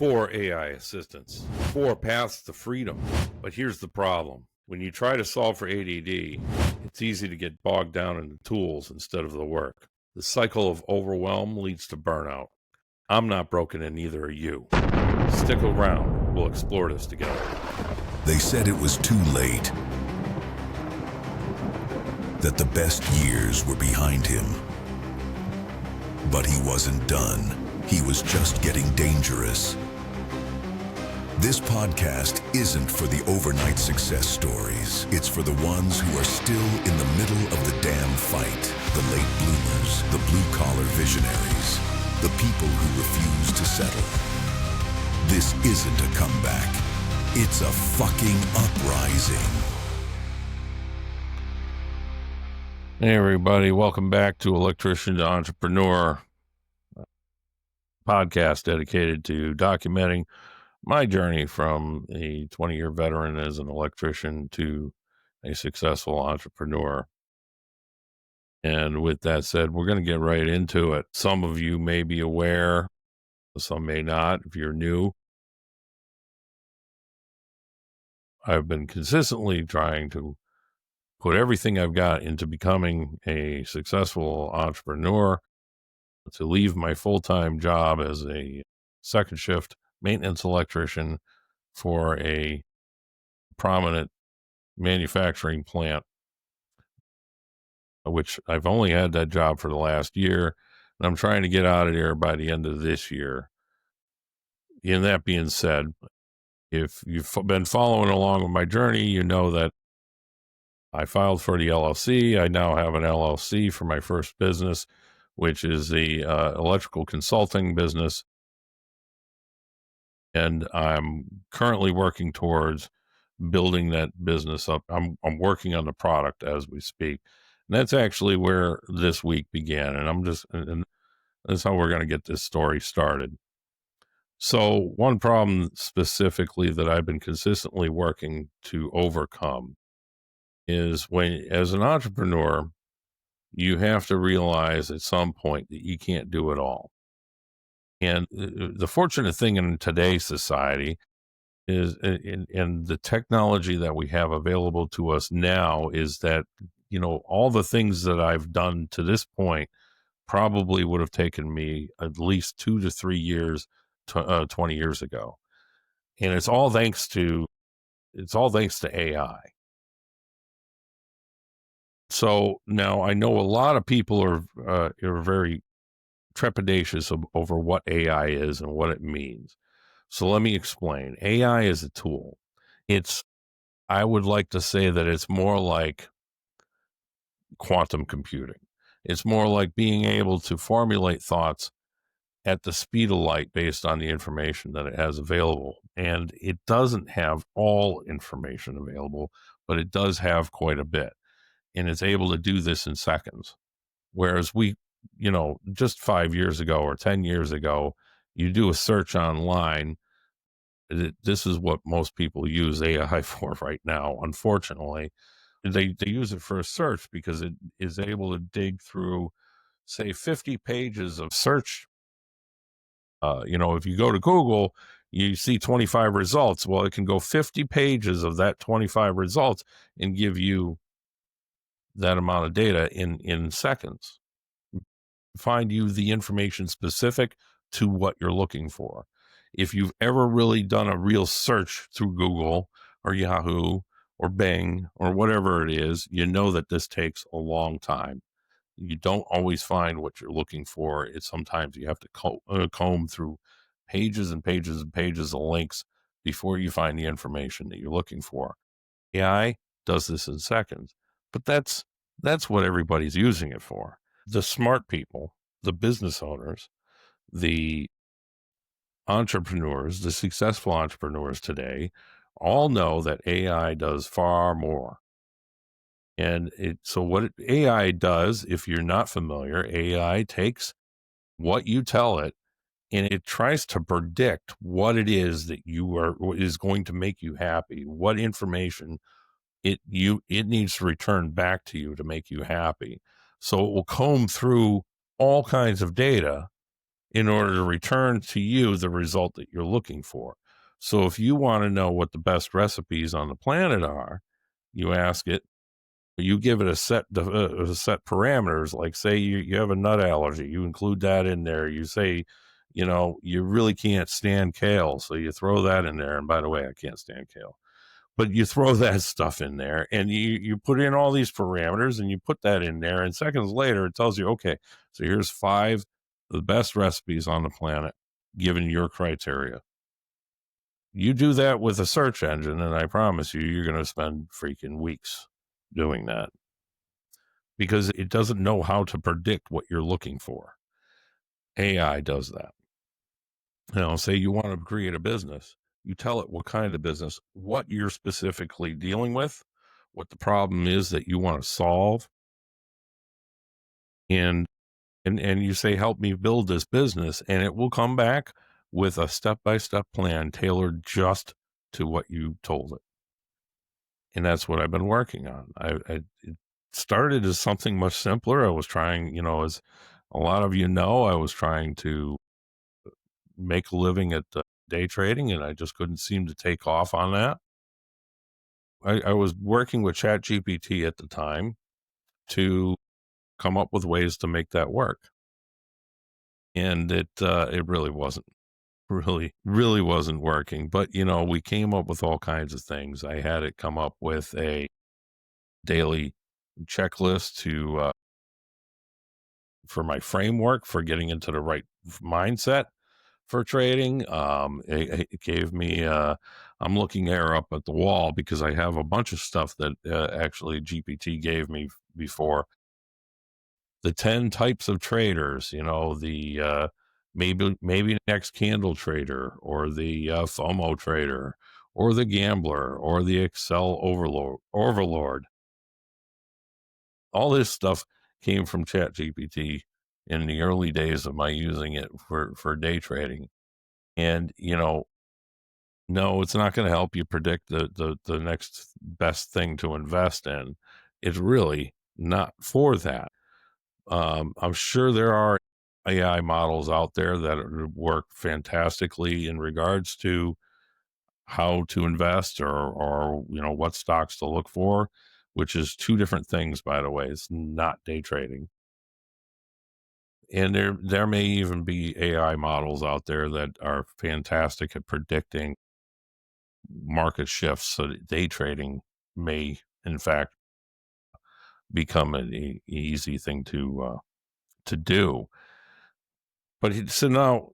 4 AI assistants, 4 paths to freedom. But here's the problem. When you try to solve for ADD, it's easy to get bogged down in the tools instead of the work. The cycle of overwhelm leads to burnout. I'm not broken and neither are you. Stick around. We'll explore this together. They said it was too late, that the best years were behind him. But he wasn't done. He was just getting dangerous. This podcast isn't for the overnight success stories. It's for the ones who are still in the middle of the damn fight. The late bloomers, the blue-collar visionaries, the people who refuse to settle. This isn't a comeback. It's a fucking uprising. Hey everybody, welcome back to Electrician to Entrepreneur, podcast dedicated to documenting my journey from a 20-year veteran as an electrician to a successful entrepreneur. And with that said, we're going to get right into it. Some of you may be aware, some may not. If you're new, I've been consistently trying to put everything I've got into becoming a successful entrepreneur, to leave my full-time job as a second shift maintenance electrician for a prominent manufacturing plant, which I've only had that job for the last year, and I'm trying to get out of there by the end of this year. And that being said, if you've been following along with my journey, you know that I filed for the LLC. I now have an LLC for my first business, which is the electrical consulting business. And I'm currently working towards building that business up. I'm working on the product as we speak. And that's actually where this week began. And that's how we're going to get this story started. So one problem specifically that I've been consistently working to overcome is when, as an entrepreneur, you have to realize at some point that you can't do it all. And the fortunate thing in today's society is, in the technology that we have available to us now, is that, you know, all the things that I've done to this point probably would have taken me at least 2 to 3 years, 20 years ago. And it's all thanks to AI. So now I know a lot of people are very trepidatious over what AI is and what it means. So let me explain. AI is a tool. I would like to say that it's more like quantum computing. It's more like being able to formulate thoughts at the speed of light based on the information that it has available. And it doesn't have all information available, but it does have quite a bit. And it's able to do this in seconds. Whereas just 5 years ago or 10 years ago, you do a search online. This is what most people use AI for right now. Unfortunately, they use it for a search because it is able to dig through, say, 50 pages of search. If you go to Google, you see 25 results. Well, it can go 50 pages of that 25 results and give you that amount of data in seconds. Find you the information specific to what you're looking for. If you've ever really done a real search through Google or Yahoo or Bing or whatever it is, you know that this takes a long time. You don't always find what you're looking for. Sometimes you have to comb through pages and pages and pages of links before you find the information that you're looking for. AI does this in seconds, but that's what everybody's using it for. The smart people, the business owners, the entrepreneurs, the successful entrepreneurs today all know that AI does far more. And so what AI does, if you're not familiar, AI takes what you tell it and it tries to predict what it is that is going to make you happy, what information it needs to return back to you to make you happy. So it will comb through all kinds of data in order to return to you the result that you're looking for. So if you want to know what the best recipes on the planet are, you ask it, you give it a set parameters, like say you have a nut allergy, you include that in there. You say, you really can't stand kale, so you throw that in there. And by the way, I can't stand kale, but you throw that stuff in there and you put in all these parameters and you put that in there, and seconds later it tells you, okay, so here's 5 of the best recipes on the planet given your criteria. You do that with a search engine, and I promise you, you're going to spend freaking weeks doing that, because it doesn't know how to predict what you're looking for. AI does that. Say you want to create a business, you tell it what kind of business, what you're specifically dealing with, what the problem is that you want to solve, and you say, help me build this business, and it will come back with a step-by-step plan tailored just to what you told it. And that's what I've been working on. It started as something much simpler. I was trying, as a lot of I was trying to make a living at day trading, and I just couldn't seem to take off on that. I was working with ChatGPT at the time to come up with ways to make that work. And it really wasn't really wasn't working. But, we came up with all kinds of things. I had it come up with a daily checklist for my framework for getting into the right mindset for trading. It gave me, I'm looking there up at the wall because I have a bunch of stuff that actually GPT gave me before. The 10 types of traders, the maybe next candle trader, or the FOMO trader, or the gambler, or the Excel overlord. All this stuff came from ChatGPT in the early days of my using it for day trading. And, no, it's not going to help you predict the next best thing to invest in. It's really not for that. I'm sure there are AI models out there that work fantastically in regards to how to invest, or what stocks to look for, which is 2 different things, by the way. It's not day trading. And there may even be AI models out there that are fantastic at predicting market shifts, so that day trading may, in fact, become an easy thing to do. But so now,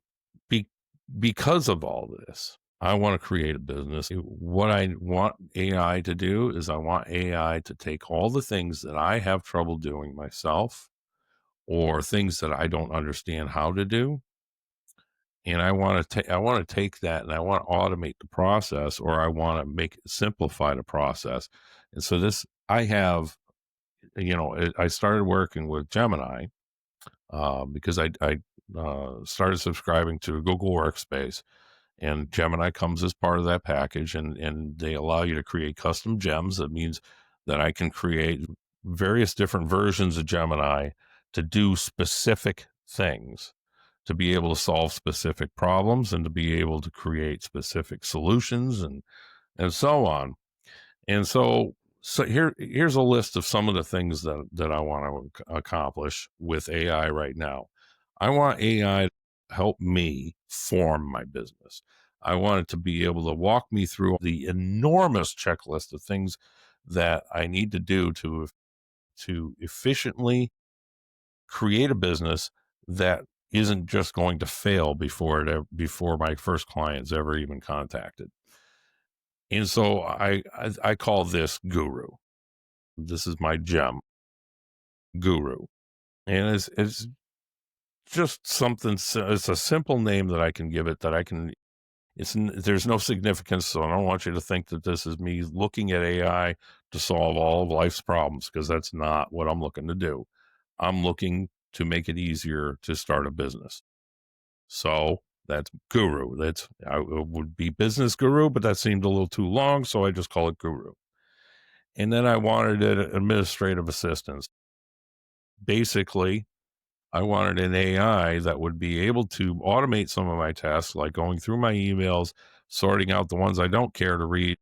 because of all this, I want to create a business. What I want AI to do is, I want AI to take all the things that I have trouble doing myself, or things that I don't understand how to do, and I want to take that, and I want to automate the process, or I want to simplify the process. And so I have, I started working with Gemini because I started subscribing to Google Workspace, and Gemini comes as part of that package, and they allow you to create custom gems. That means that I can create various different versions of Gemini to do specific things, to be able to solve specific problems, and to be able to create specific solutions, and so on. And so here's a list of some of the things that I want to accomplish with AI right now. I want AI to help me form my business. I want it to be able to walk me through the enormous checklist of things that I need to do to efficiently create a business that isn't just going to fail before my first client's ever even contacted. And so I call this Guru. This is my gem, Guru. And it's just something, it's a simple name that I can give it, that I can, there's no significance. So I don't want you to think that this is me looking at AI to solve all of life's problems, because that's not what I'm looking to do. I'm looking to make it easier to start a business. So that's Guru. It would be Business Guru, but that seemed a little too long, so I just call it Guru. And then I wanted an administrative assistance. Basically, I wanted an AI that would be able to automate some of my tasks, like going through my emails, sorting out the ones I don't care to read,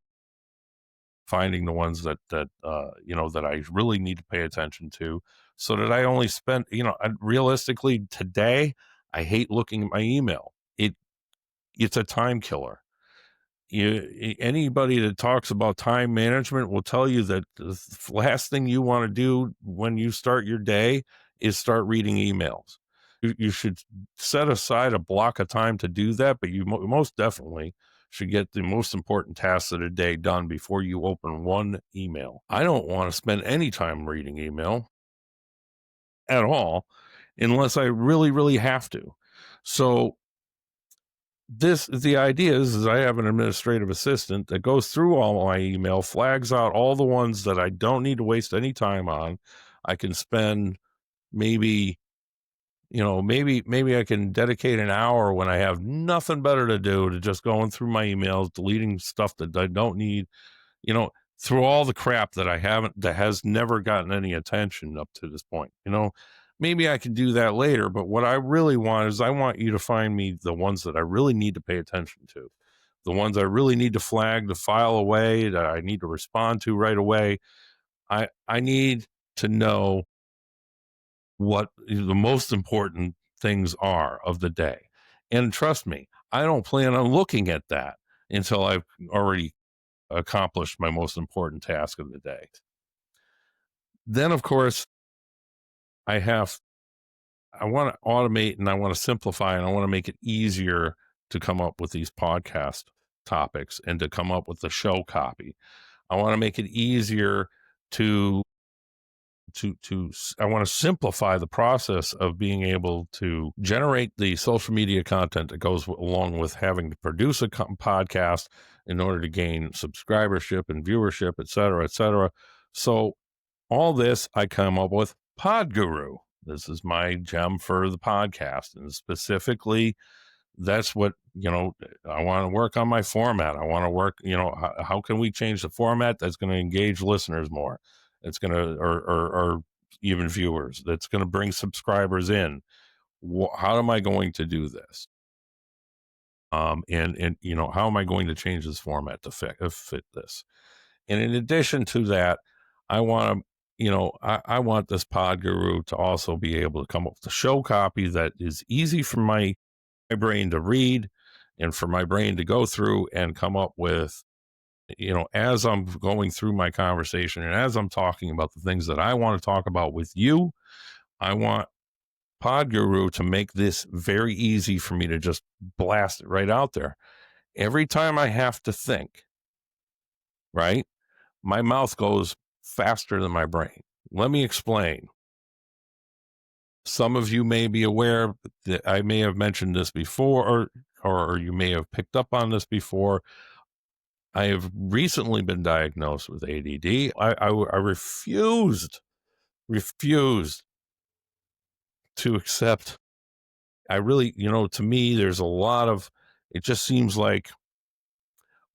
finding the ones that I really need to pay attention to, so that I only spend, realistically today, I hate looking at my email. It's a time killer. Anybody that talks about time management will tell you that the last thing you want to do when you start your day is start reading emails. You should set aside a block of time to do that, but you most definitely should get the most important tasks of the day done before you open one email. I don't want to spend any time reading email at all unless I really, really have to. So the idea is I have an administrative assistant that goes through all my email, flags out all the ones that I don't need to waste any time on. I can spend maybe maybe I can dedicate an hour when I have nothing better to do to just going through my emails, deleting stuff that I don't need, you know, through all the crap that that has never gotten any attention up to this point. Maybe I can do that later, but what I really want is I want you to find me the ones that I really need to pay attention to, the ones I really need to flag, to file away, that I need to respond to right away. I need to know what the most important things are of the day. And trust me, I don't plan on looking at that until I've already accomplished my most important task of the day. Then, of course, I want to automate and I want to simplify and I want to make it easier to come up with these podcast topics and to come up with the show copy. I want to make it easier to I want to simplify the process of being able to generate the social media content that goes along with having to produce a podcast in order to gain subscribership and viewership, et cetera, et cetera. So all this I come up with PodGuru. This is my gem for the podcast. And specifically, that's what, I want to work on my format. I want to work, how can we change the format that's going to engage listeners more? It's going to, or even viewers, that's going to bring subscribers in. How am I going to do this? And how am I going to change this format to fit this? And in addition to that, I want to, I want this PodGuru to also be able to come up with a show copy that is easy for my brain to read and for my brain to go through and come up with, as I'm going through my conversation and as I'm talking about the things that I want to talk about with you. I want PodGuru to make this very easy for me to just blast it right out there. Every time I have to think, right, my mouth goes faster than my brain. Let me explain. Some of you may be aware that I may have mentioned this before, or you may have picked up on this before. I have recently been diagnosed with ADD. I refused to accept. I really, to me, there's a lot of, it just seems like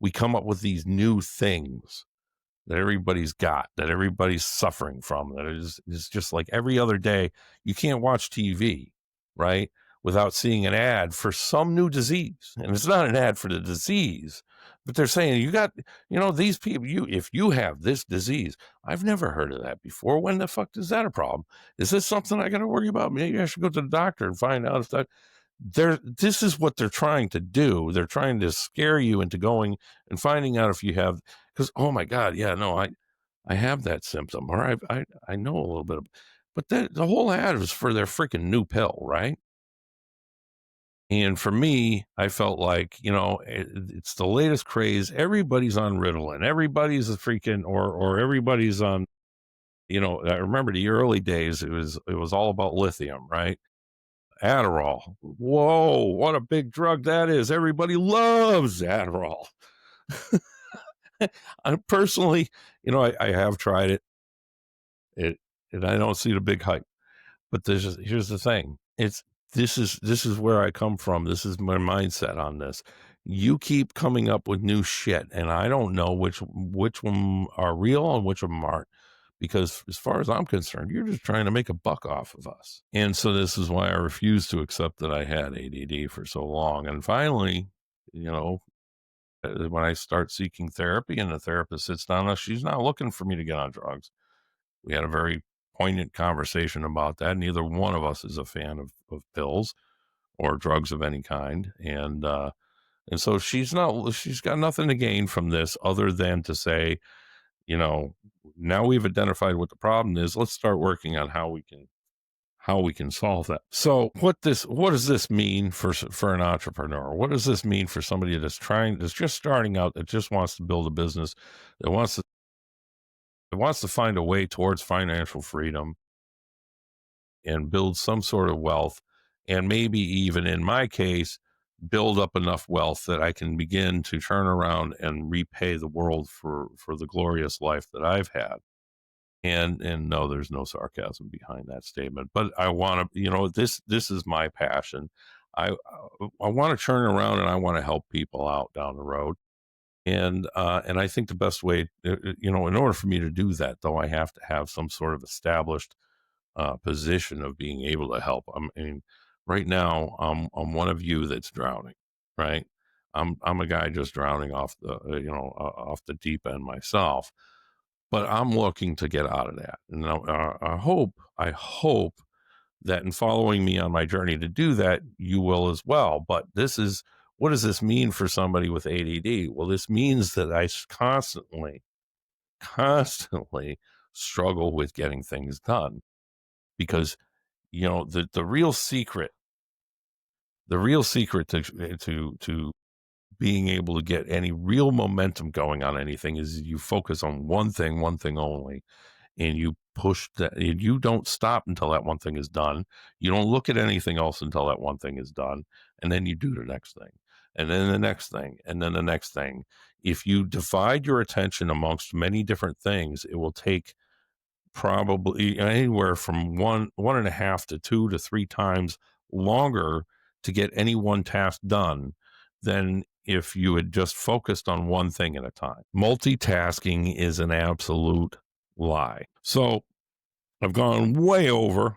we come up with these new things that everybody's got, that everybody's suffering from, that is just like every other day. You can't watch TV, right, without seeing an ad for some new disease. And it's not an ad for the disease, but they're saying, you got, these people, if you have this disease, I've never heard of that before. When the fuck is that a problem? Is this something I got to worry about? Maybe I should go to the doctor and find out if that. This is what they're trying to do. They're trying to scare you into going and finding out if you have, because, oh my God, yeah, no, I have that symptom, or I know a little bit of, but the whole ad was for their freaking new pill, right? And for me, I felt like, it's the latest craze. Everybody's on Ritalin. Everybody's a freaking, or everybody's on, I remember the early days, it was all about lithium, right? Adderall. Whoa, what a big drug that is. Everybody loves Adderall. I personally, I have tried it. And I don't see the big hype. But here's the thing. This is where I come from. This is my mindset on this. You keep coming up with new shit, and I don't know which one are real and which of them aren't. because as far as I'm concerned, you're just trying to make a buck off of us. And so this is why I refused to accept that I had ADD for so long. And finally, when I start seeking therapy and the therapist sits down, she's not looking for me to get on drugs. We had a very poignant conversation about that. Neither one of us is a fan of pills or drugs of any kind. And so she's got nothing to gain from this other than to say, now we've identified what the problem is. Let's start working on how we can solve that. So what does this mean for an entrepreneur? What does this mean for somebody that's just starting out, that just wants to build a business, that wants to find a way towards financial freedom and build some sort of wealth, and maybe even in my case, build up enough wealth that I can begin to turn around and repay the world for the glorious life that I've had. And no, there's no sarcasm behind that statement, but I want to, this is my passion. I want to turn around and I want to help people out down the road. And I think the best way, in order for me to do that, though, I have to have some sort of established position of being able to help. I mean, right now, I'm one of you that's drowning, right? I'm a guy just drowning off off the deep end myself, but I'm looking to get out of that. And I hope that in following me on my journey to do that, you will as well. But what does this mean for somebody with ADD? Well, this means that I constantly struggle with getting things done, because the real secret to being able to get any real momentum going on anything is you focus on one thing only, and you push that, and you don't stop until that one thing is done. You don't look at anything else until that one thing is done, and then you do the next thing, and then the next thing, and then the next thing. If you divide your attention amongst many different things, it will take probably anywhere from 1.5 to 2 to 3 times longer to get any one task done than if you had just focused on one thing at a time. Multitasking is an absolute lie. So I've gone way over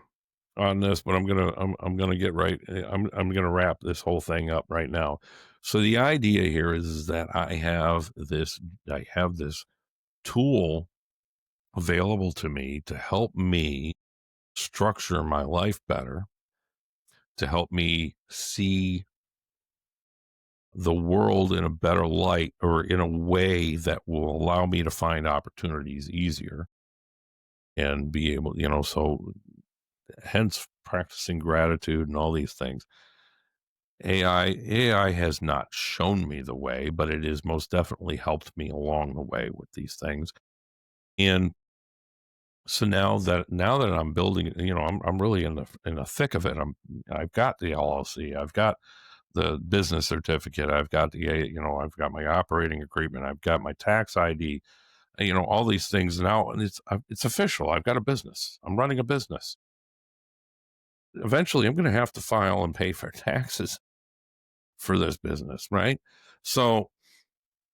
on this, but I'm gonna get right. I'm gonna wrap this whole thing up right now. So the idea here is that I have this tool available to me to help me structure my life better, to help me see the world in a better light, or in a way that will allow me to find opportunities easier and be able, so hence practicing gratitude and all these things. AI has not shown me the way, but it has most definitely helped me along the way with these things. And so now that I'm building, I'm really in the thick of it. I've got the LLC, I've got the business certificate, I've got I've got my operating agreement, I've got my tax ID, all these things now, and it's official. I've got a business. I'm running a business. Eventually, I'm going to have to file and pay for taxes for this business, right? So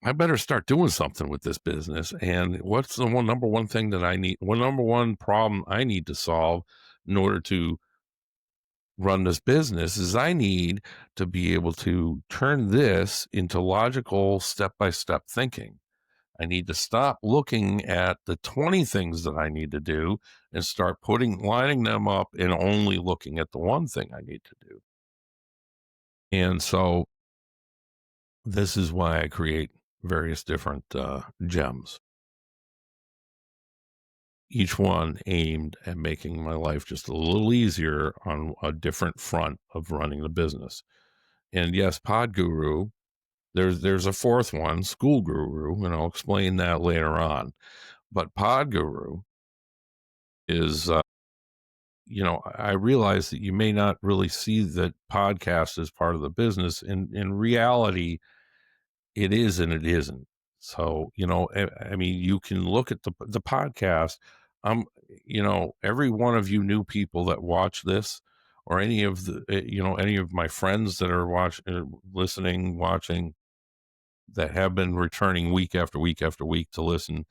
I better start doing something with this business. And what's the number one thing that I need? Number one problem I need to solve in order to run this business is I need to be able to turn this into logical step-by-step thinking. I need to stop looking at the 20 things that I need to do and start lining them up and only looking at the one thing I need to do. And so this is why I create various different gems, each one aimed at making my life just a little easier on a different front of running the business. And yes, PodGuru, there's a fourth one, School Guru, and I'll explain that later on. But PodGuru is, I realize that you may not really see that podcast as part of the business. In reality, it is and it isn't. So, I mean, you can look at the podcast. Every one of you new people that watch this, or any of any of my friends that are watching, that have been returning week after week after week to listen,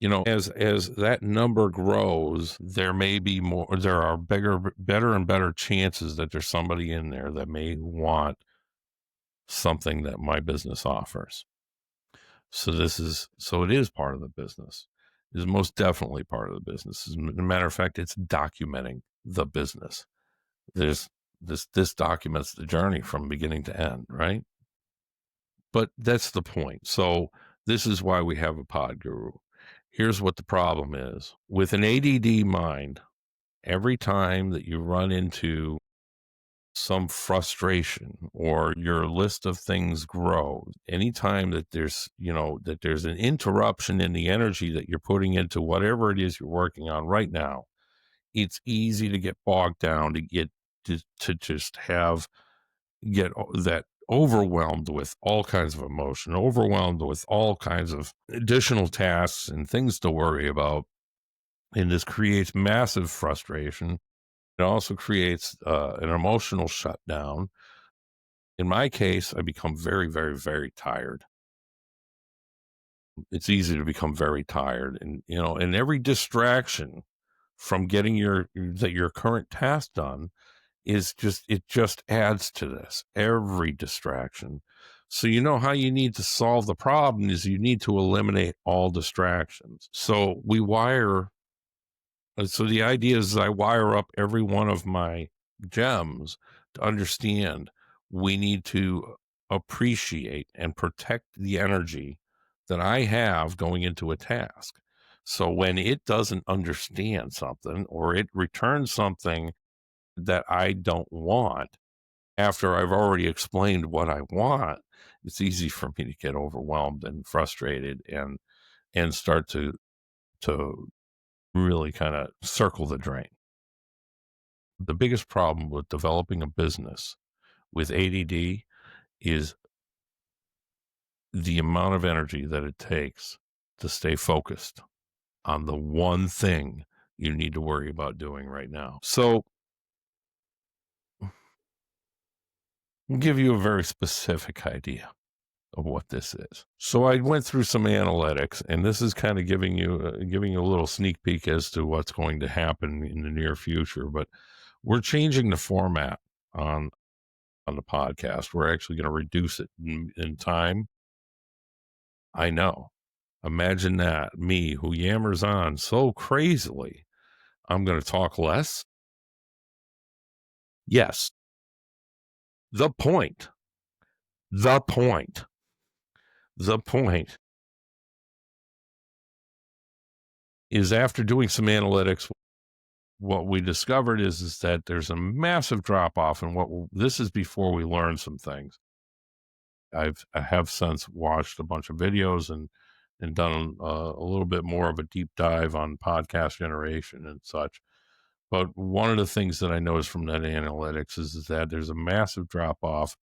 as that number grows, there may be more, there are better and better chances that there's somebody in there that may want something that my business offers. So it is part of the business. It is most definitely part of the business. As a matter of fact, it's documenting the business. This documents the journey from beginning to end, right? But that's the point. So this is why we have a pod guru. Here's what the problem is. With an ADD mind, every time that you run into some frustration or your list of things grows, anytime that there's an interruption in the energy that you're putting into whatever it is you're working on right now, it's easy to get bogged down, to just get that overwhelmed with all kinds of emotion, overwhelmed with all kinds of additional tasks and things to worry about. And this creates massive frustration. It also creates an emotional shutdown. In my case, I become very, very, very tired. It's easy to become very tired. And every distraction from getting your current task done it just adds to this, every distraction. So how you need to solve the problem is you need to eliminate all distractions. So the idea is I wire up every one of my gems to understand we need to appreciate and protect the energy that I have going into a task. So when it doesn't understand something or it returns something that I don't want, after I've already explained what I want, it's easy for me to get overwhelmed and frustrated and start to really kind of circle the drain. The biggest problem with developing a business with ADD is the amount of energy that it takes to stay focused on the one thing you need to worry about doing right now. So I'll give you a very specific idea of what this is. So I went through some analytics, and this is kind of giving you a little sneak peek as to what's going to happen in the near future. But we're changing the format on the podcast. We're actually going to reduce it in time. I know. Imagine that, me who yammers on so crazily. I'm going to talk less. Yes. The point is, after doing some analytics, what we discovered is that there's a massive drop off in this is before we learn some things. I have since watched a bunch of videos and done a little bit more of a deep dive on podcast generation and such. But one of the things that I noticed from that analytics is that there's a massive drop off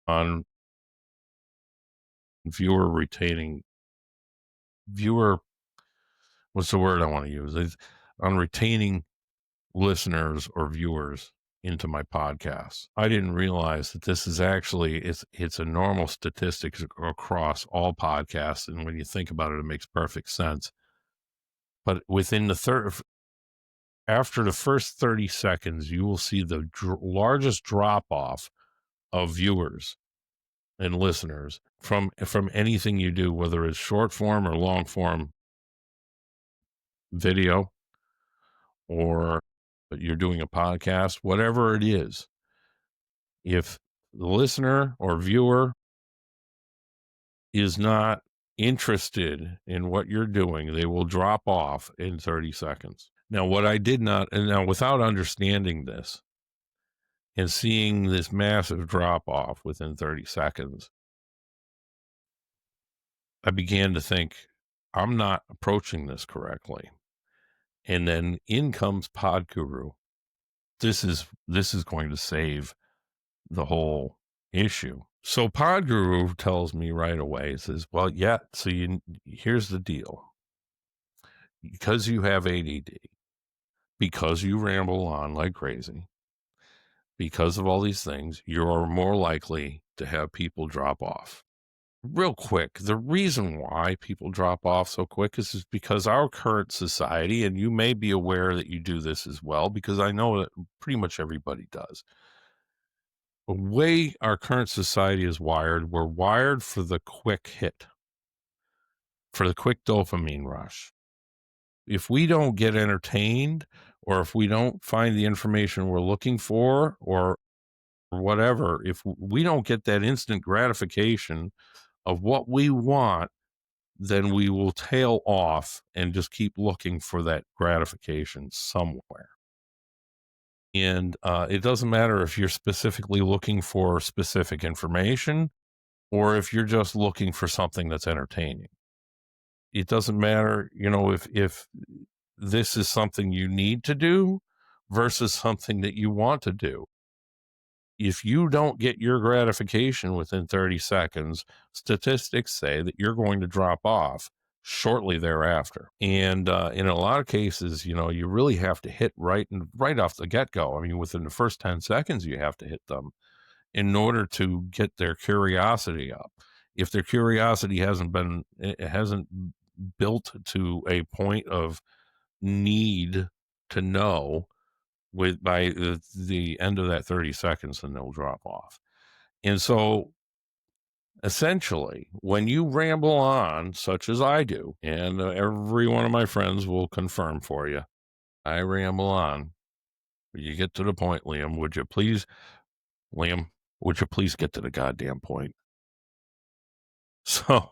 on what's the word I want to use? It's on retaining listeners or viewers into my podcast. I didn't realize that this is actually, it's a normal statistic across all podcasts. And when you think about it, it makes perfect sense. But after the first 30 seconds, you will see the largest drop off of viewers and listeners from anything you do, whether it's short form or long form video, or you're doing a podcast, whatever it is. If the listener or viewer is not interested in what you're doing, they will drop off in 30 seconds. Now, without understanding this and seeing this massive drop off within 30 seconds, I began to think, I'm not approaching this correctly. And then in comes PodGuru. This is going to save the whole issue. So PodGuru tells me right away, says, well, yeah, so here's the deal. Because you have ADD, because you ramble on like crazy, because of all these things, you're more likely to have people drop off. real quick, the reason why people drop off so quick is because our current society, and you may be aware that you do this as well, because I know that pretty much everybody does. The way our current society is wired, we're wired for the quick hit, for the quick dopamine rush. If we don't get entertained, or if we don't find the information we're looking for, or whatever, if we don't get that instant gratification of what we want, then we will tail off and just keep looking for that gratification somewhere. And it doesn't matter if you're specifically looking for specific information or if you're just looking for something that's entertaining. It doesn't matter, if this is something you need to do versus something that you want to do. If you don't get your gratification within 30 seconds, statistics say that you're going to drop off shortly thereafter. And in a lot of cases, you really have to hit right off the get-go. I mean, within the first 10 seconds, you have to hit them in order to get their curiosity up. If their curiosity hasn't built to a point of need to know, by the end of that 30 seconds, then they'll drop off. And so essentially, when you ramble on, such as I do, and every one of my friends will confirm for you, I ramble on. You get to the point, Liam, would you please get to the goddamn point? So,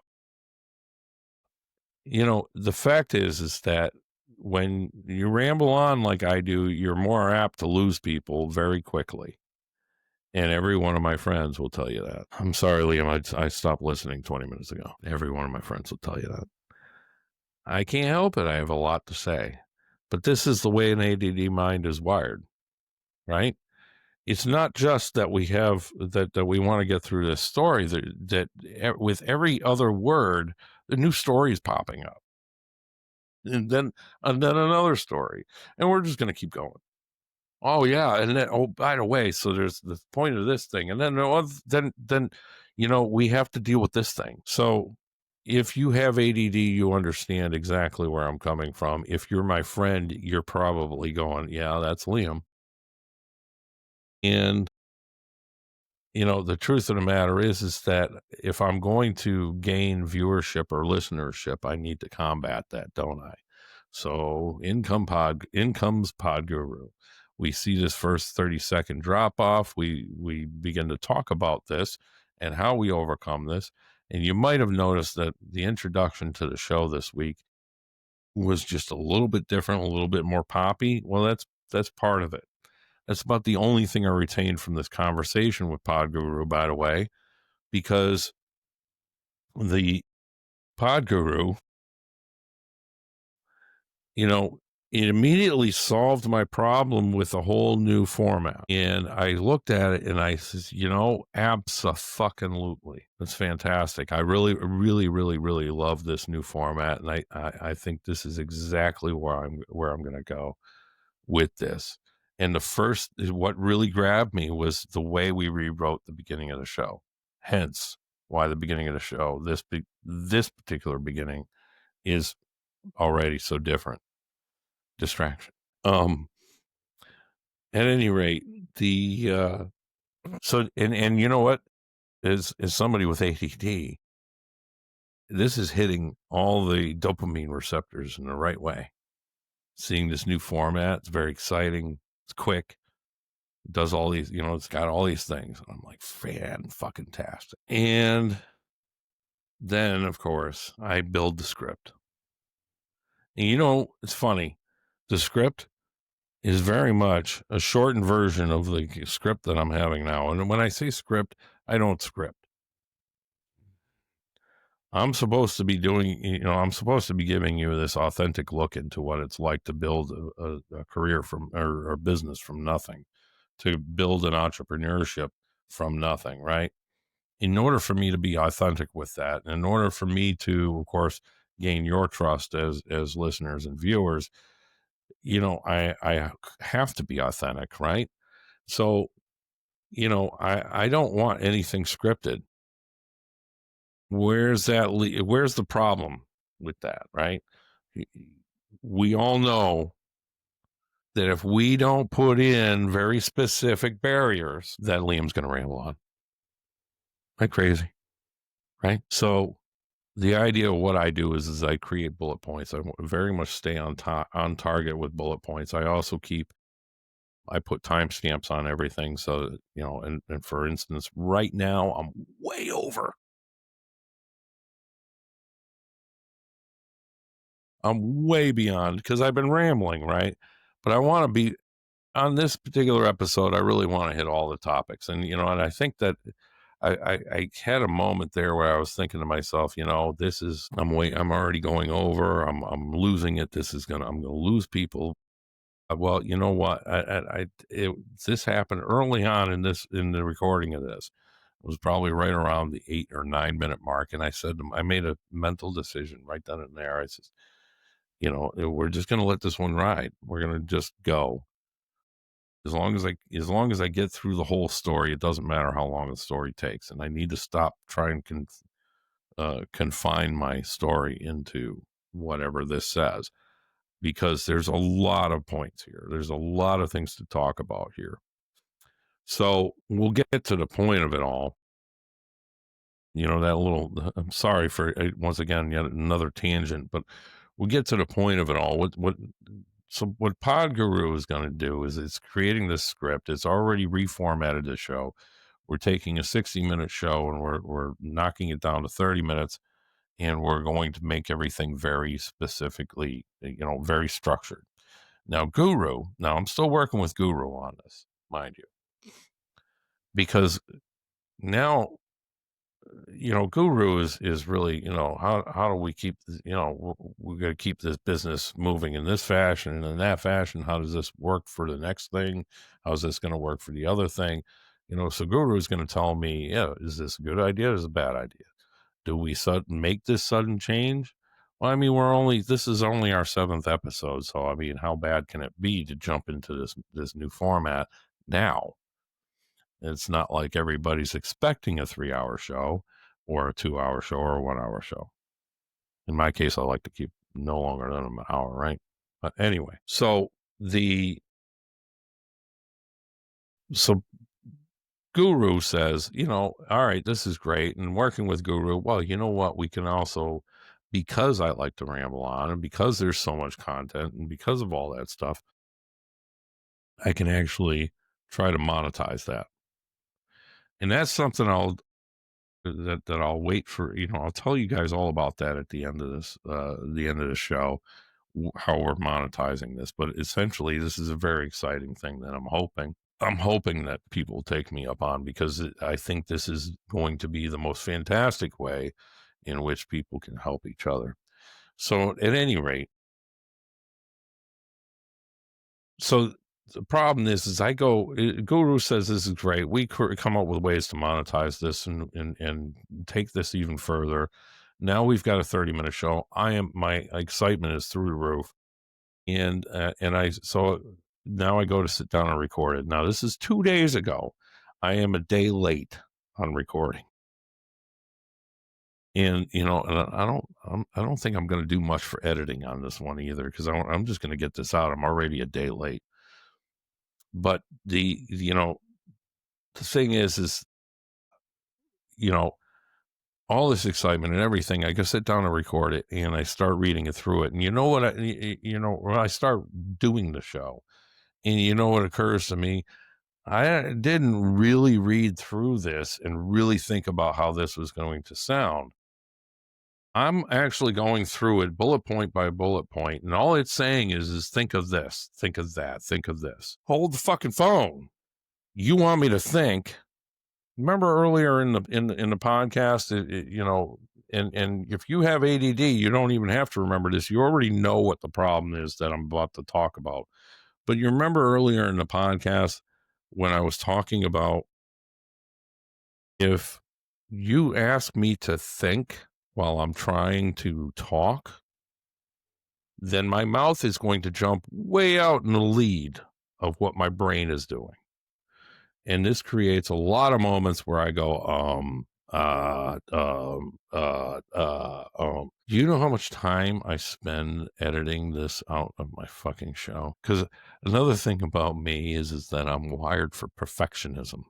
the fact is that when you ramble on like I do, you're more apt to lose people very quickly. And every one of my friends will tell you that. I'm sorry, Liam, I stopped listening 20 minutes ago. Every one of my friends will tell you that. I can't help it. I have a lot to say. But this is the way an ADD mind is wired, right? It's not just that we have that we want to get through this story, that with every other word, the new story is popping up. And then another story. And we're just going to keep going. Oh yeah, and then by the way, so there's the point of this thing, and then we have to deal with this thing. So if you have ADD, you understand exactly where I'm coming from. If you're my friend, you're probably going, yeah, that's Liam. And the truth of the matter is that if I'm going to gain viewership or listenership, I need to combat that, don't I? So in comes PodGuru. We see this first 30-second drop off. We begin to talk about this and how we overcome this. And you might have noticed that the introduction to the show this week was just a little bit different, a little bit more poppy. Well, that's part of it. That's about the only thing I retained from this conversation with PodGuru, by the way, because the PodGuru, it immediately solved my problem with a whole new format. And I looked at it and I says, abso-fucking-lutely. That's fantastic. I really, really, really, really love this new format. And I think this is exactly where I'm going to go with this. And what really grabbed me was the way we rewrote the beginning of the show. Hence why the beginning of the show, this particular beginning, is already so different. Distraction. At any rate, so you know what? As somebody with ADD, this is hitting all the dopamine receptors in the right way. Seeing this new format, it's very exciting. It's quick. It does all these, it's got all these things. I'm like, fan-fucking-tastic. And then, of course, I build the script. And it's funny. The script is very much a shortened version of the script that I'm having now. And when I say script, I don't script. I'm supposed to be I'm supposed to be giving you this authentic look into what it's like to build a career or business from nothing, to build an entrepreneurship from nothing, right? In order for me to be authentic with that, in order for me to, of course, gain your trust as listeners and viewers, I have to be authentic, right? So, I don't want anything scripted. where's where's the problem with that, right? We all know that if we don't put in very specific barriers, that Liam's going to ramble on like crazy, right? So the idea of what I do is I create bullet points. I very much stay on target with bullet points. I put timestamps on everything, so that, and for instance, right now I'm way over. I'm way beyond because I've been rambling, right? But I want to be on this particular episode. I really want to hit all the topics, and and I think that I had a moment there where I was thinking to myself, I'm already going over. I'm losing it. I'm gonna lose people. Well, you know what? This happened early on in the recording of this. It was probably right around the 8 or 9 minute mark, and I made a mental decision right then and there. I said, we're just going to let this one ride. We're going to just go. As long as I get through the whole story, it doesn't matter how long the story takes. And I need to stop trying to confine my story into whatever this says, because there's a lot of points here. There's a lot of things to talk about here. So we'll get to the point of it all. I'm sorry for once again, yet another tangent, but we'll get to the point of it all. What PodGuru is going to do is it's creating this script. It's already reformatted the show. We're taking a 60-minute show and we're knocking it down to 30 minutes, and we're going to make everything very specifically, very structured. Now, I'm still working with Guru on this, mind you, because now, Guru is really, how do we keep, we're going to keep this business moving in this fashion and in that fashion. How does this work for the next thing? How's this going to work for the other thing? So Guru is going to tell me, is this a good idea? Or is it a bad idea? Do we make this sudden change? Well, I mean, this is only our 7th episode. So, I mean, how bad can it be to jump into this new format now? It's not like everybody's expecting a 3-hour show or a 2-hour show or a 1-hour show. In my case, I like to keep no longer than an hour, right? But anyway, so Guru says, all right, this is great. And working with Guru, well, you know what? We can also, because I like to ramble on and because there's so much content and because of all that stuff, I can actually try to monetize that. And that's something I'll wait for. I'll tell you guys all about that at the end of the show, how we're monetizing this. But essentially, this is a very exciting thing that I'm hoping that people take me up on, because I think this is going to be the most fantastic way in which people can help each other. So at any rate, so the problem is Guru says this is great. We come up with ways to monetize this and take this even further. Now we've got a 30-minute show. My excitement is through the roof. So now I go to sit down and record it. Now this is 2 days ago. I am a day late on recording. And, and I don't think I'm going to do much for editing on this one either, because I'm just going to get this out. I'm already a day late. But the thing is, all this excitement and everything, I can sit down and record it and I start reading it through it. And when I start doing the show, and what occurs to me, I didn't really read through this and really think about how this was going to sound. I'm actually going through it bullet point by bullet point, and all it's saying is think of this, think of that, think of this. Hold the fucking phone. You want me to think? Remember earlier in the podcast, and if you have ADD, you don't even have to remember this. You already know what the problem is that I'm about to talk about. But you remember earlier in the podcast when I was talking about, if you ask me to think while I'm trying to talk, then my mouth is going to jump way out in the lead of what my brain is doing. And this creates a lot of moments where I go, Do you know how much time I spend editing this out of my fucking show? Because another thing about me is that I'm wired for perfectionism.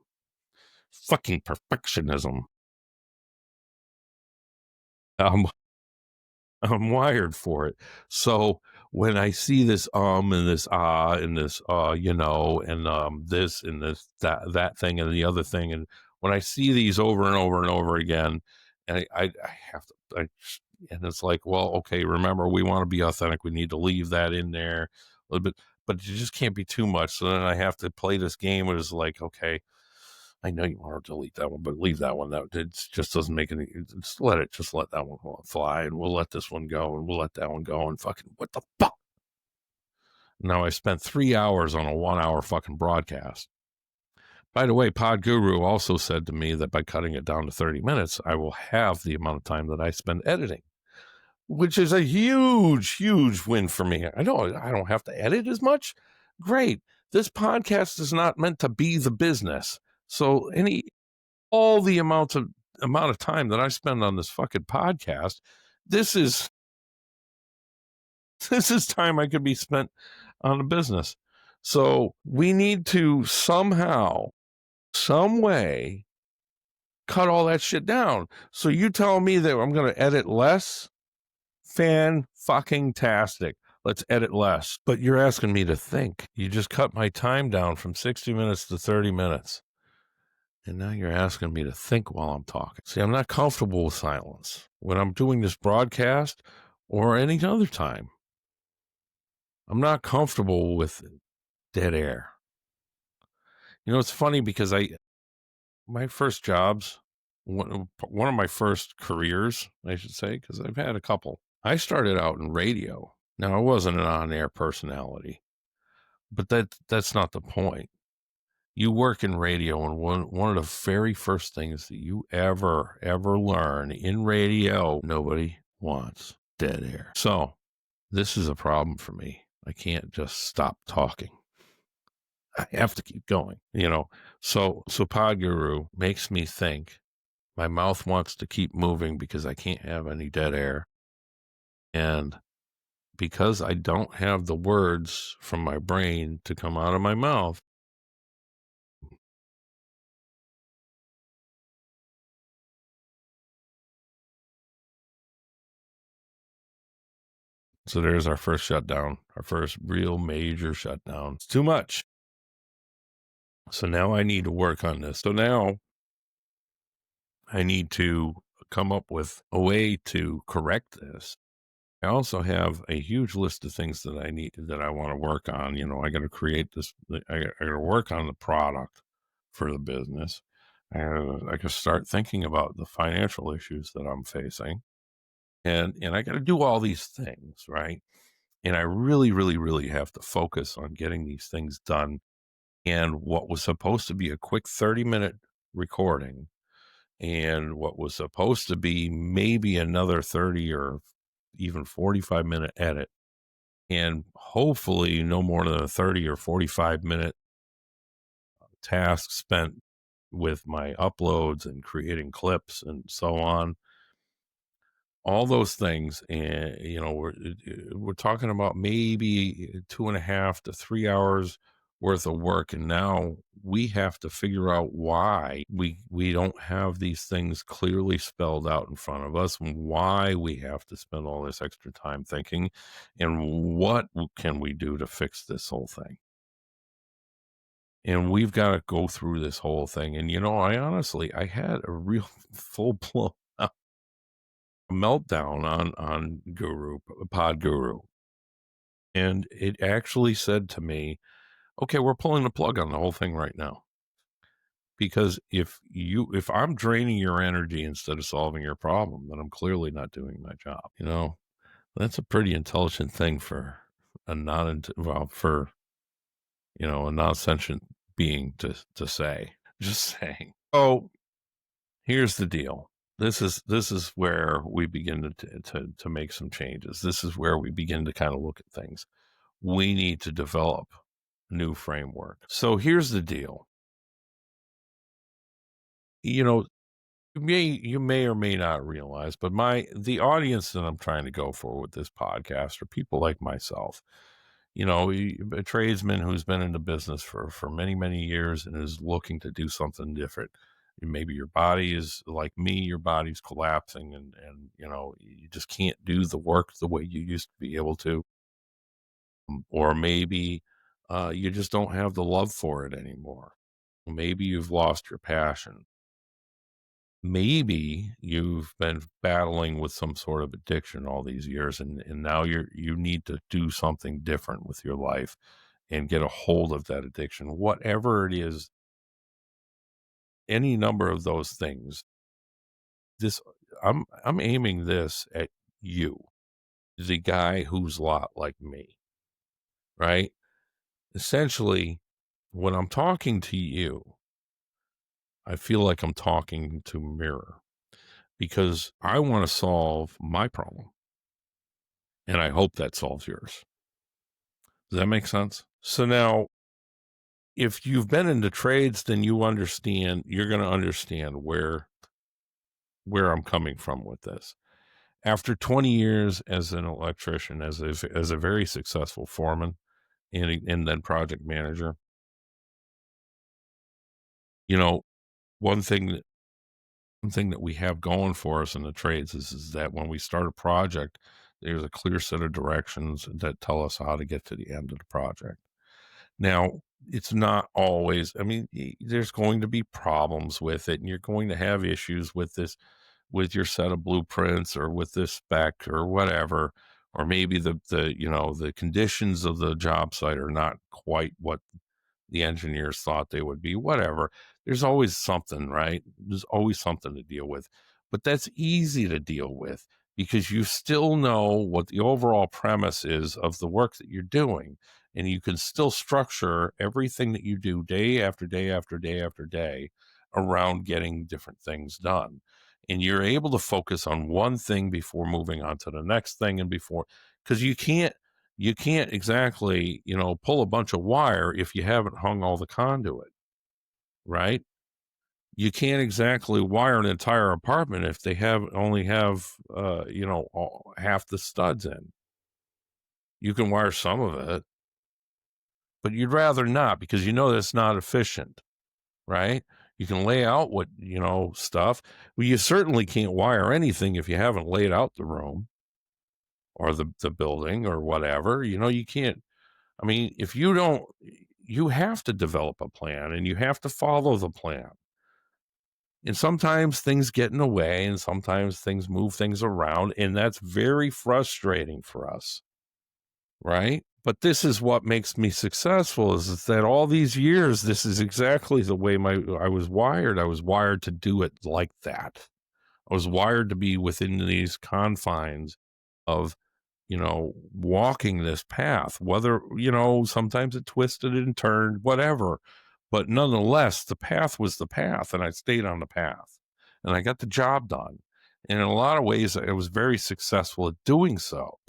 Fucking perfectionism. I'm I'm wired for it. So when I see this and this and this this and this that thing and the other thing, and when I see these over and over and over again, and I have to and it's like, well, okay, remember, we want to be authentic. We need to leave that in there a little bit, but you just can't be too much. So then I have to play this game. It is like, okay, I know you want to delete that one, but leave that one. That it just doesn't make any. Just let that one fly, and we'll let this one go, and we'll let that one go, and fucking what the fuck. Now I spent 3 hours on a 1 hour fucking broadcast. By the way, PodGuru also said to me that by cutting it down to 30 minutes, I will have the amount of time that I spend editing, which is a huge, huge win for me. I don't have to edit as much. Great. This podcast is not meant to be the business. So all the amount of time that I spend on this fucking podcast, this is time I could be spent on a business. So we need to somehow, some way, cut all that shit down. So you tell me that I'm going to edit less? Fan-fucking-tastic. Let's edit less. But you're asking me to think. You just cut my time down from 60 minutes to 30 minutes. And now you're asking me to think while I'm talking. See, I'm not comfortable with silence when I'm doing this broadcast or any other time. I'm not comfortable with dead air. You know, it's funny because my first jobs, one of my first careers, I should say, because I've had a couple. I started out in radio. Now, I wasn't an on-air personality, but that's not the point. You work in radio, and one of the very first things that you ever learn in radio, nobody wants dead air. So this is a problem for me. I can't just stop talking. I have to keep going, you know. So PodGuru makes me think. My mouth wants to keep moving because I can't have any dead air. And because I don't have the words from my brain to come out of my mouth, so there's our first shutdown, our first real major shutdown. It's too much. So now I need to work on this. So now I need to come up with a way to correct this. I also have a huge list of things that I want to work on. You know, I got to create this, I got to work on the product for the business. I got to start thinking about the financial issues that I'm facing. And I got to do all these things, right? And I really, really, really have to focus on getting these things done. And what was supposed to be a quick 30-minute recording and what was supposed to be maybe another 30 or even 45-minute edit, and hopefully no more than a 30 or 45-minute task spent with my uploads and creating clips and so on. All those things, and you know, we're talking about maybe 2.5 to 3 hours worth of work, and now we have to figure out why we don't have these things clearly spelled out in front of us, and why we have to spend all this extra time thinking, and what can we do to fix this whole thing. And we've got to go through this whole thing. And you know, I had a real full blown meltdown on PodGuru, and it actually said to me, okay, we're pulling the plug on the whole thing right now, because if I'm draining your energy instead of solving your problem, then I'm clearly not doing my job. You know, that's a pretty intelligent thing for a a non-sentient being to say. Just saying. So here's the deal. This is where we begin to make some changes. This is where we begin to kind of look at things. We need to develop a new framework. So here's the deal. You know, You may or may not realize, but the audience that I'm trying to go for with this podcast are people like myself. A tradesman who's been in the business for many, many years and is looking to do something different. Maybe your body is like me, your body's collapsing and you just can't do the work the way you used to be able to. Or maybe you just don't have the love for it anymore. Maybe you've lost your passion. Maybe you've been battling with some sort of addiction all these years and now you need to do something different with your life and get a hold of that addiction. Whatever it is, any number of those things. This I'm aiming this at you, the guy who's a lot like me, right? Essentially, when I'm talking to you, I feel like I'm talking to a mirror because I want to solve my problem. And I hope that solves yours. Does that make sense? So now, if you've been into trades, then you're going to understand where I'm coming from with this. After 20 years as an electrician, as a very successful foreman and then project manager, you know, one thing that we have going for us in the trades is that when we start a project, there's a clear set of directions that tell us how to get to the end of the project. Now, it's not always, I mean, there's going to be problems with it, and you're going to have issues with this, with your set of blueprints or with this spec or whatever, or maybe the conditions of the job site are not quite what the engineers thought they would be, whatever. There's always something, right? There's always something to deal with. But that's easy to deal with because you still know what the overall premise is of the work that you're doing. And you can still structure everything that you do day after day after day after day around getting different things done. And you're able to focus on one thing before moving on to the next thing because you can't exactly, pull a bunch of wire if you haven't hung all the conduit, right? You can't exactly wire an entire apartment if they only have, half the studs in. You can wire some of it, but you'd rather not because that's not efficient, right? You can lay out stuff. Well, you certainly can't wire anything if you haven't laid out the room or the building or whatever. You can't. I mean, if you don't, you have to develop a plan and you have to follow the plan. And sometimes things get in the way and sometimes things move things around. And that's very frustrating for us, right? But this is what makes me successful is that all these years, this is exactly the way I was wired. I was wired to do it like that. I was wired to be within these confines of walking this path, whether, sometimes it twisted and turned, whatever. But nonetheless, the path was the path, and I stayed on the path, and I got the job done. And in a lot of ways, I was very successful at doing so.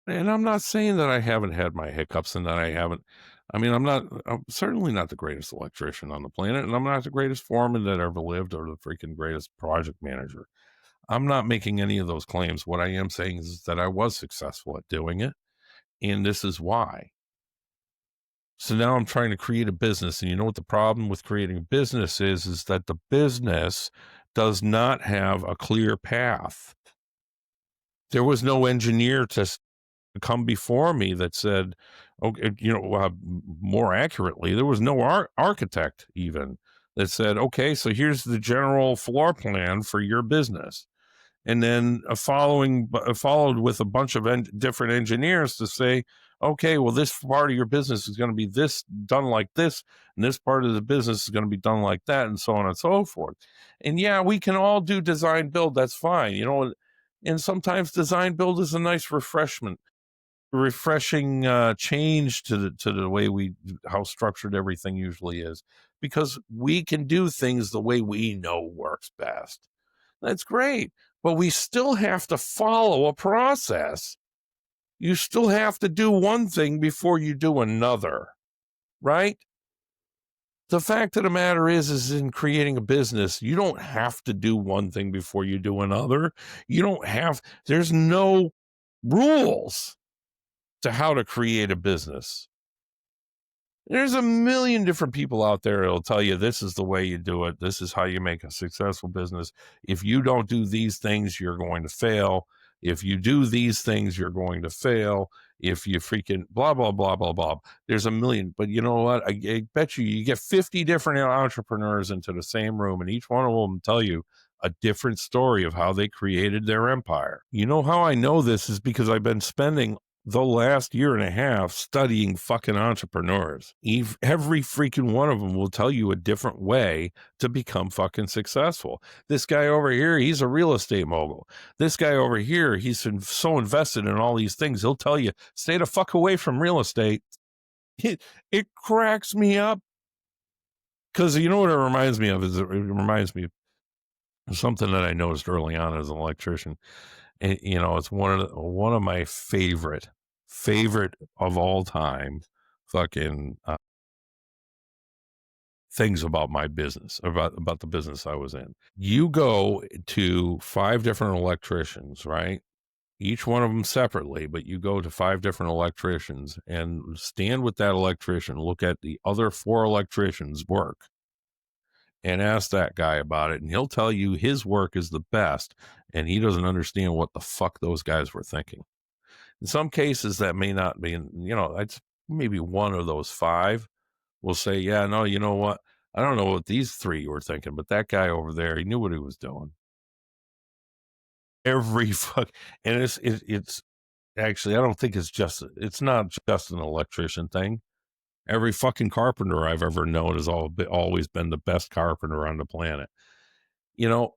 And I'm not saying that I haven't had my hiccups and that I'm certainly not the greatest electrician on the planet, and I'm not the greatest foreman that ever lived or the freaking greatest project manager. I'm not making any of those claims. What I am saying is that I was successful at doing it, and this is why. So now I'm trying to create a business, and you know what the problem with creating a business is that the business does not have a clear path. There was no engineer to come before me that said, okay, more accurately, there was no architect even that said, okay, so here's the general floor plan for your business. And then followed with a bunch of different engineers to say, okay, well, this part of your business is going to be this done like this, and this part of the business is going to be done like that, and so on and so forth. And yeah, we can all do design build. That's fine, and sometimes design build is a nice refreshing change to the way how structured everything usually is, because we can do things the way we know works best. That's great. But we still have to follow a process. You still have to do one thing before you do another, right? The fact of the matter is in creating a business, you don't have to do one thing before you do another. There's no rules to how to create a business. There's a million different people out there that'll tell you this is the way you do it. This is how you make a successful business. If you don't do these things, you're going to fail. If you do these things, you're going to fail. If you freaking blah, blah, blah, blah, blah. There's a million. But you know what? I bet you get 50 different entrepreneurs into the same room, and each one of them tell you a different story of how they created their empire. You know how I know this is because I've been spending the last year and a half studying fucking entrepreneurs. Every freaking one of them will tell you a different way to become fucking successful. This guy over here, he's a real estate mogul. This guy over here, he's so invested in all these things. He'll tell you, stay the fuck away from real estate. It cracks me up. Because you know what it reminds me of? It reminds me of something that I noticed early on as an electrician. And, you know, it's one of my favorite of all time fucking things about my business, about the business I was in. You go to 5 different electricians, right? Each one of them separately, but you go to 5 different electricians and stand with that electrician, look at the other 4 electricians' work, and ask that guy about it, and he'll tell you his work is the best, and he doesn't understand what the fuck those guys were thinking. In some cases, that may not be, you know, it's maybe one of those 5 will say, yeah, no, you know what? I don't know what these 3 were thinking, but that guy over there, he knew what he was doing. Every fuck, and it's actually, I don't think it's not just an electrician thing. Every fucking carpenter I've ever known has always been the best carpenter on the planet. You know,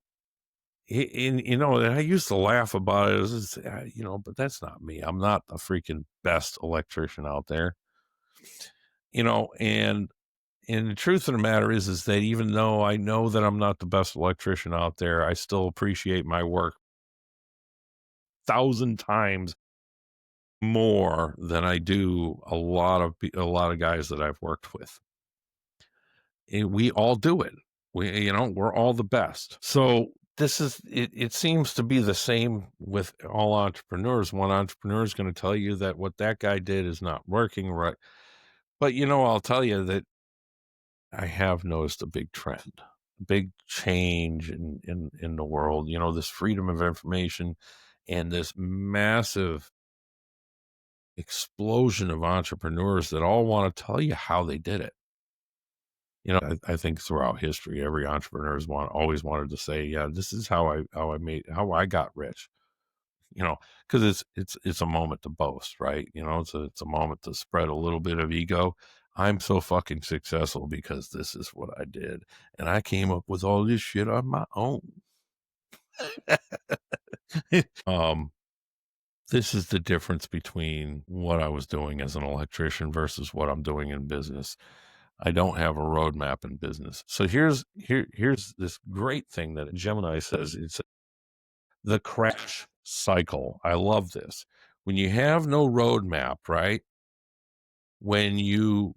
and I used to laugh about it, you know, but that's not me. I'm not the freaking best electrician out there, you know, and the truth of the matter is that even though I know that I'm not the best electrician out there, I still appreciate my work 1,000 times more than I do a lot of guys that I've worked with. And we all do it. We're all the best. So it seems to be the same with all entrepreneurs. One entrepreneur is going to tell you that what that guy did is not working right. But, you know, I'll tell you that I have noticed a big trend, a big change in the world, you know, this freedom of information and this massive explosion of entrepreneurs that all want to tell you how they did it. You know, I think throughout history, every entrepreneur always wanted to say, yeah, this is how I got rich, you know, because it's a moment to boast, right? You know, it's a moment to spread a little bit of ego. I'm so fucking successful because this is what I did. And I came up with all this shit on my own. This is the difference between what I was doing as an electrician versus what I'm doing in business. I don't have a roadmap in business. So here's this great thing that Gemini says. It's the crash cycle. I love this. When you have no roadmap, right? When you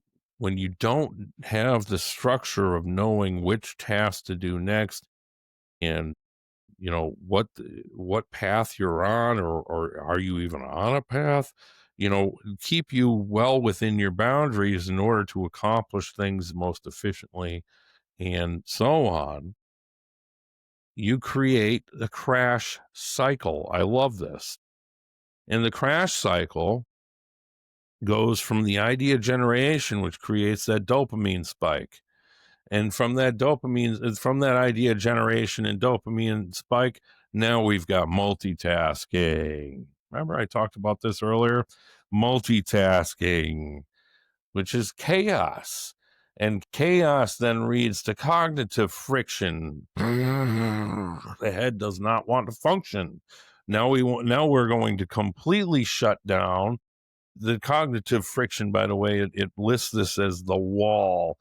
don't have the structure of knowing which task to do next and you know what path you're on or are you even on a path, you know, keep you well within your boundaries in order to accomplish things most efficiently and so on, you create the crash cycle. I love this. And the crash cycle goes from the idea generation, which creates that dopamine spike. And from that idea generation and dopamine spike, now we've got multitasking. Remember I talked about this earlier? Multitasking, which is chaos. And chaos then leads to cognitive friction. The head does not want to function. Now we're going to completely shut down the cognitive friction. By the way, it lists this as the wall.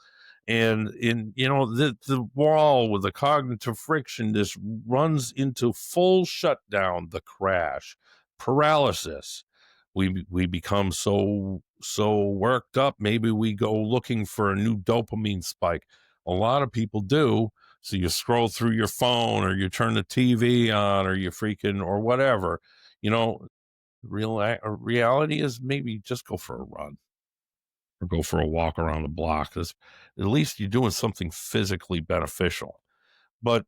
And the wall with the cognitive friction, this runs into full shutdown, the crash, paralysis, we become so worked up. Maybe we go looking for a new dopamine spike. A lot of people do. So you scroll through your phone, or you turn the TV on, or you freaking, or whatever. You know, reality is maybe just go for a run or go for a walk around the block. At least you're doing something physically beneficial. But,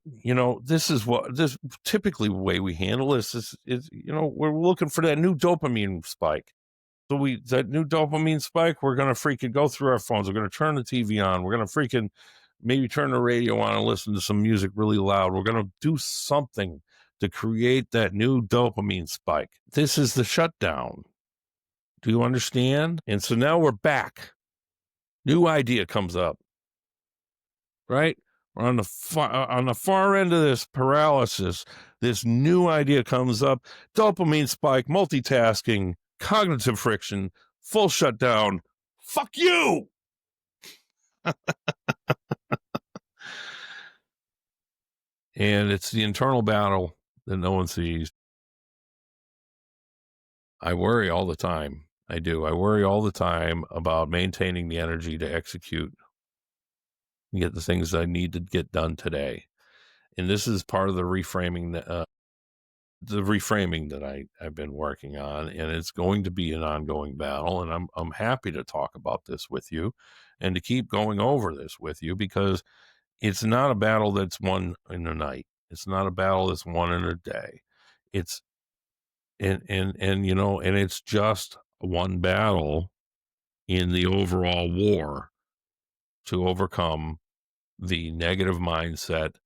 this typically the way we handle this is we're looking for that new dopamine spike. So that new dopamine spike, we're going to freaking go through our phones. We're going to turn the TV on. We're going to freaking maybe turn the radio on and listen to some music really loud. We're going to do something to create that new dopamine spike. This is the shutdown. Do you understand? And so now we're back. New idea comes up, right? We're on the far end of this paralysis. This new idea comes up. Dopamine spike, multitasking, cognitive friction, full shutdown. Fuck you. And it's the internal battle that no one sees. I worry all the time. I do. I worry all the time about maintaining the energy to execute and get the things I need to get done today. And this is part of the reframing that I've been working on, and it's going to be an ongoing battle. And I'm happy to talk about this with you and to keep going over this with you, because it's not a battle that's won in a night. It's not a battle that's won in a day. It's and it's just one battle in the overall war to overcome the negative mindset,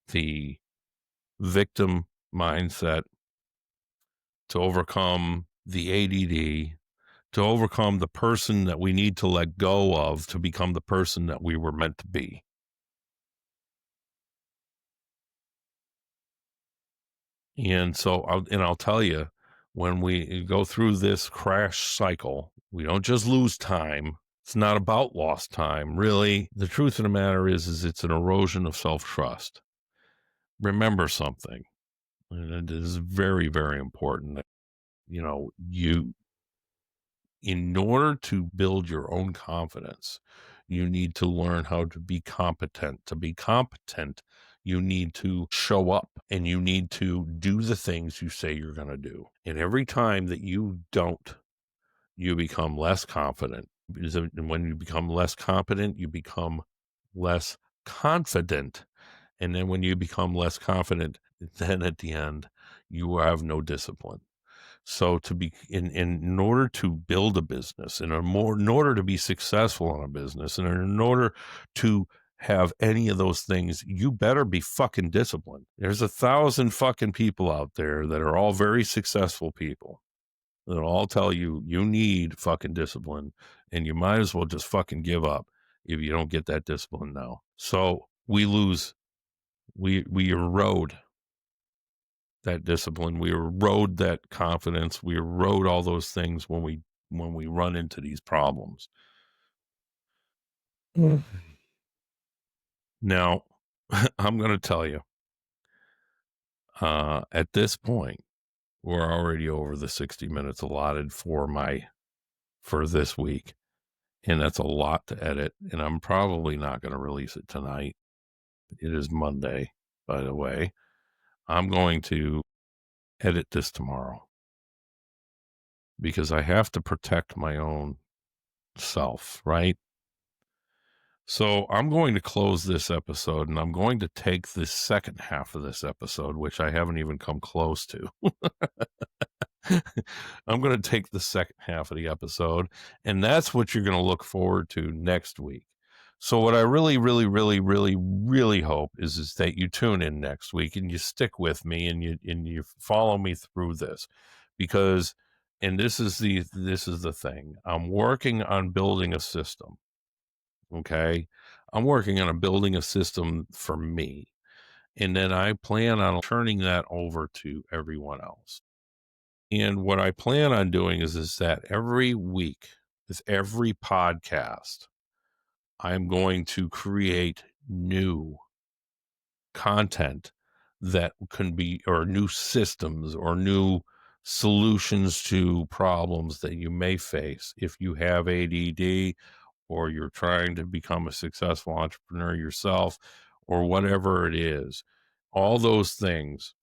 the victim mindset, to overcome the ADD, to overcome the person that we need to let go of to become the person that we were meant to be. And so I'll tell you, when we go through this crash cycle, we don't just lose time. It's not about lost time. Really, the truth of the matter is it's an erosion of self-trust. Remember something, and it is very, very important that, in order to build your own confidence, you need to learn how to be competent. To be competent, you need to show up, and you need to do the things you say you're going to do. And every time that you don't, you become less confident. And when you become less competent, you become less confident. And then when you become less confident, then at the end, you have no discipline. So in order to build a business, in order to be successful in a business, and in order to have any of those things, you better be fucking disciplined. There's 1,000 fucking people out there that are all very successful people that'll all tell you need fucking discipline, and you might as well just fucking give up if you don't get that discipline now. So we erode that discipline, we erode that confidence, we erode all those things when we run into these problems. Now, I'm going to tell you, at this point, we're already over the 60 minutes allotted for this week, and that's a lot to edit, and I'm probably not going to release it tonight. It is Monday, by the way. I'm going to edit this tomorrow because I have to protect my own self, right? So I'm going to close this episode, and I'm going to take the second half of this episode, which I haven't even come close to. I'm going to take the second half of the episode, and that's what you're going to look forward to next week. So what I really, really, really, really, really hope is that you tune in next week and you stick with me and you follow me through this, because, and this is the thing, I'm working on building a system. Okay. I'm working on building a system for me. And then I plan on turning that over to everyone else. And what I plan on doing is that every week with every podcast, I'm going to create new content that can be, or new systems or new solutions to problems that you may face if you have ADD, or you're trying to become a successful entrepreneur yourself, or whatever it is. All those things,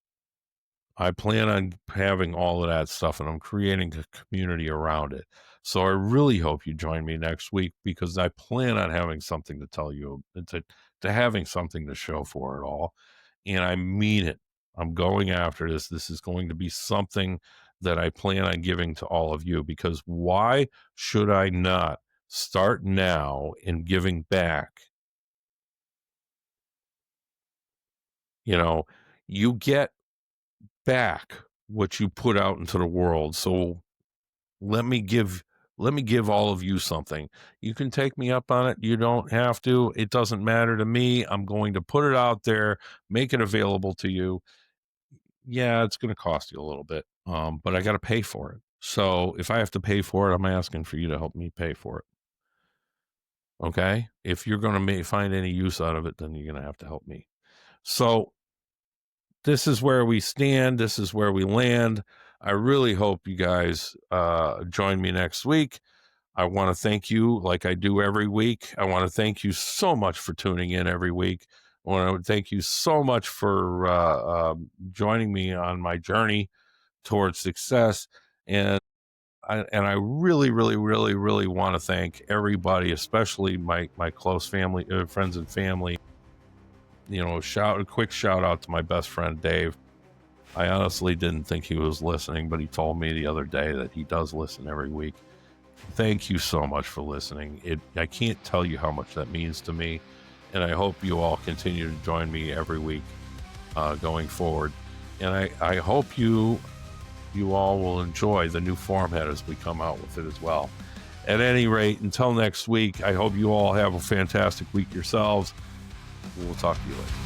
I plan on having all of that stuff, and I'm creating a community around it. So I really hope you join me next week, because I plan on having something to tell you, to having something to show for it all. And I mean it. I'm going after this. This is going to be something that I plan on giving to all of you, because why should I not start now in giving back? You know, you get back what you put out into the world. So let me give all of you something. You can take me up on it. You don't have to. It doesn't matter to me. I'm going to put it out there, make it available to you. Yeah, it's going to cost you a little bit, but I got to pay for it. So if I have to pay for it, I'm asking for you to help me pay for it. Okay? If you're going to find any use out of it, then you're going to have to help me. So this is where we stand. This is where we land. I really hope you guys join me next week. I want to thank you, like I do every week. I want to thank you so much for tuning in every week. I want to thank you so much for joining me on my journey towards success. And I really, really, really, really want to thank everybody, especially my close family, friends and family. You know, a quick shout out to my best friend, Dave. I honestly didn't think he was listening, but he told me the other day that he does listen every week. Thank you so much for listening. I can't tell you how much that means to me, and I hope you all continue to join me every week going forward. And I hope you all will enjoy the new format as we come out with it as well. At any rate, until next week, I hope you all have a fantastic week yourselves. We'll talk to you later.